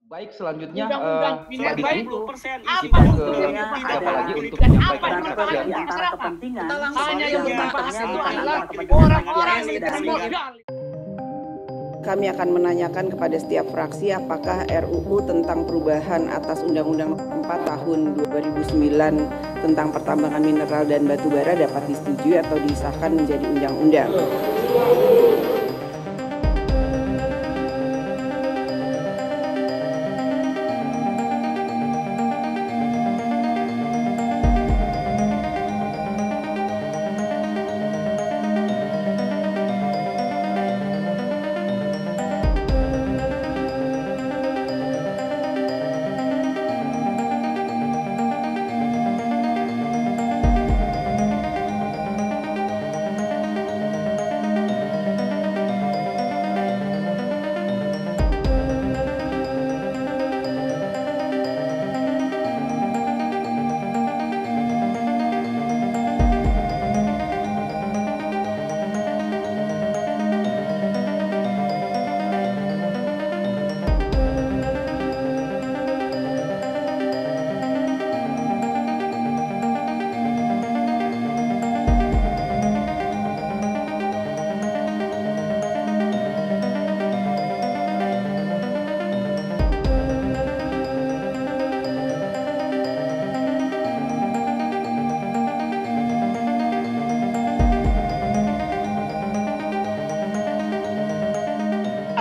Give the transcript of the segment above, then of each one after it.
Baik, selanjutnya Undang-undang Pak Diki, 90% kita ke siapa lagi untuk menyampaikan kesaksian. antara kepentingan hanya yang dibahas itu adalah kepentingan orang-orang yang yang modal. Kami akan menanyakan kepada setiap fraksi apakah RUU tentang perubahan atas Undang-Undang 4 tahun 2009 tentang pertambangan mineral dan batu bara dapat disetujui atau disahkan menjadi undang-undang.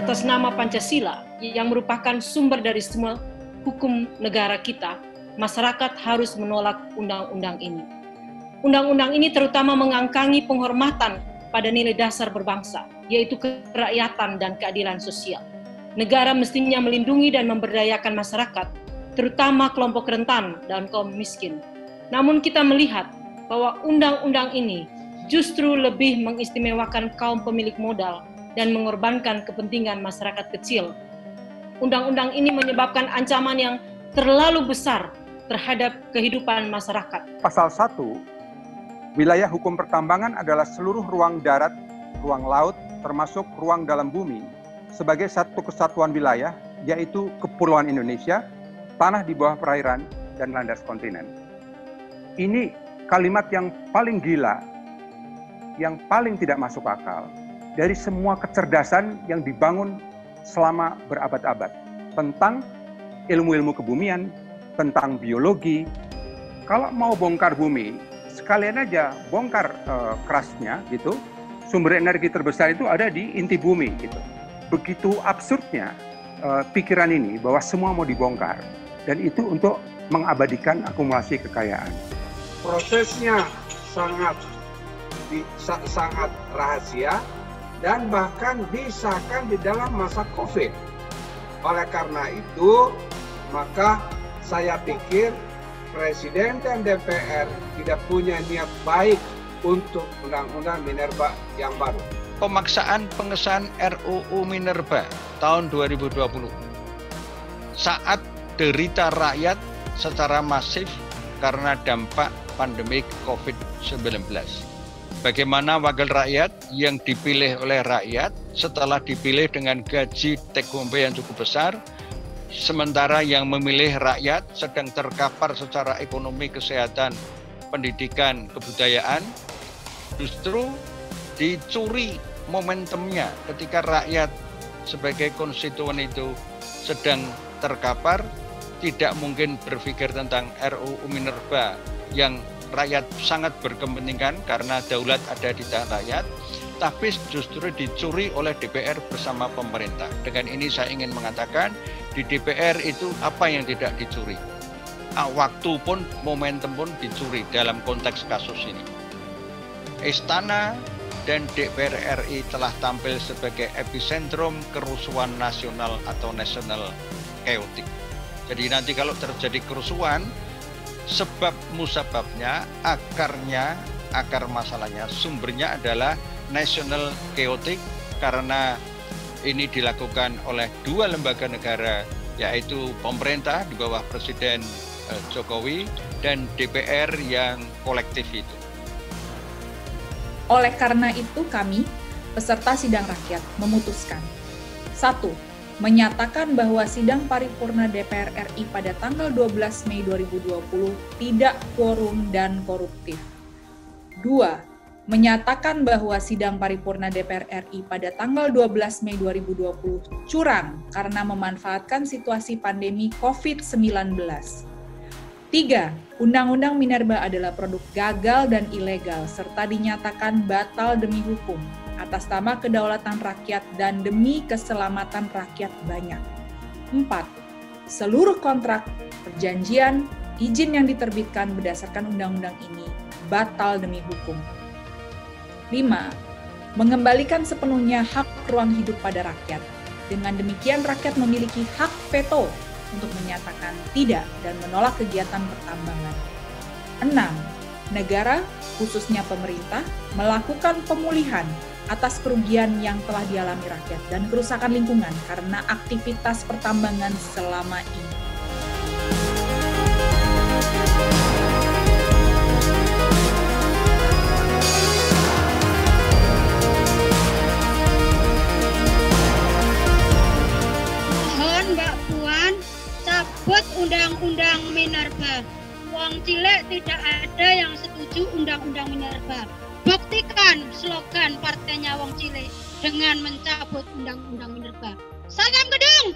Atas nama Pancasila yang merupakan sumber dari semua hukum negara kita, masyarakat harus menolak undang-undang ini. Undang-undang ini terutama mengangkangi penghormatan pada nilai dasar berbangsa, yaitu kerakyatan dan keadilan sosial. Negara mestinya melindungi dan memberdayakan masyarakat, terutama kelompok rentan dan kaum miskin. Namun kita melihat bahwa undang-undang ini justru lebih mengistimewakan kaum pemilik modal dan mengorbankan kepentingan masyarakat kecil. Undang-undang ini menyebabkan ancaman yang terlalu besar terhadap kehidupan masyarakat. Pasal 1, wilayah hukum pertambangan adalah seluruh ruang darat, ruang laut, termasuk ruang dalam bumi, sebagai satu kesatuan wilayah, yaitu Kepulauan Indonesia, tanah di bawah perairan, dan landas kontinen. Ini kalimat yang paling gila, yang paling tidak masuk akal, dari semua kecerdasan yang dibangun selama berabad-abad tentang ilmu-ilmu kebumian, tentang biologi. Kalau mau bongkar bumi, sekalian aja bongkar kerasnya gitu. Sumber energi terbesar itu ada di inti bumi gitu. Begitu absurdnya pikiran ini bahwa semua mau dibongkar, dan itu untuk mengabadikan akumulasi kekayaan. Prosesnya sangat rahasia dan bahkan disahkan di dalam masa COVID. Oleh karena itu, maka saya pikir Presiden dan DPR tidak punya niat baik untuk Undang-Undang Minerba yang baru. Pemaksaan pengesahan RUU Minerba tahun 2020 saat derita rakyat secara masif karena dampak pandemi COVID-19. Bagaimana wakil rakyat yang dipilih oleh rakyat setelah dipilih dengan gaji take home pay yang cukup besar, sementara yang memilih rakyat sedang terkapar secara ekonomi, kesehatan, pendidikan, kebudayaan, justru dicuri momentumnya ketika rakyat sebagai konstituen itu sedang terkapar, tidak mungkin berpikir tentang RUU Minerba yang rakyat sangat berkepentingan karena daulat ada di tangan rakyat, tapi justru dicuri oleh DPR bersama pemerintah. Dengan ini saya ingin mengatakan, di DPR itu apa yang tidak dicuri? Waktu pun, momentum pun dicuri dalam konteks kasus ini. Istana dan DPR RI telah tampil sebagai epicentrum kerusuhan nasional atau national chaotic. Jadi nanti kalau terjadi kerusuhan, sebab musababnya, akar masalahnya, sumbernya adalah national chaotic karena ini dilakukan oleh dua lembaga negara, yaitu pemerintah di bawah Presiden Jokowi dan DPR yang kolektif itu. Oleh karena itu kami, peserta sidang rakyat, memutuskan 1. menyatakan bahwa sidang paripurna DPR RI pada tanggal 12 Mei 2020 tidak quorum dan koruptif. 2. Menyatakan bahwa sidang paripurna DPR RI pada tanggal 12 Mei 2020 curang karena memanfaatkan situasi pandemi COVID-19. 3. Undang-Undang Minerba adalah produk gagal dan ilegal serta dinyatakan batal demi hukum atas nama kedaulatan rakyat dan demi keselamatan rakyat banyak. 4. Seluruh kontrak, perjanjian, izin yang diterbitkan berdasarkan undang-undang ini batal demi hukum. 5. Mengembalikan sepenuhnya hak ruang hidup pada rakyat. Dengan demikian rakyat memiliki hak veto untuk menyatakan tidak dan menolak kegiatan pertambangan. 6. Negara, khususnya pemerintah, melakukan pemulihan atas kerugian yang telah dialami rakyat dan kerusakan lingkungan karena aktivitas pertambangan selama ini. Mohon Mbak Puan, cabut Undang-Undang Minerba. Wong cilik tidak ada yang setuju Undang-Undang Minerba. Buktikan slogan partainya Wong Cilik dengan mencabut Undang-Undang Minerba. Salam Gedung!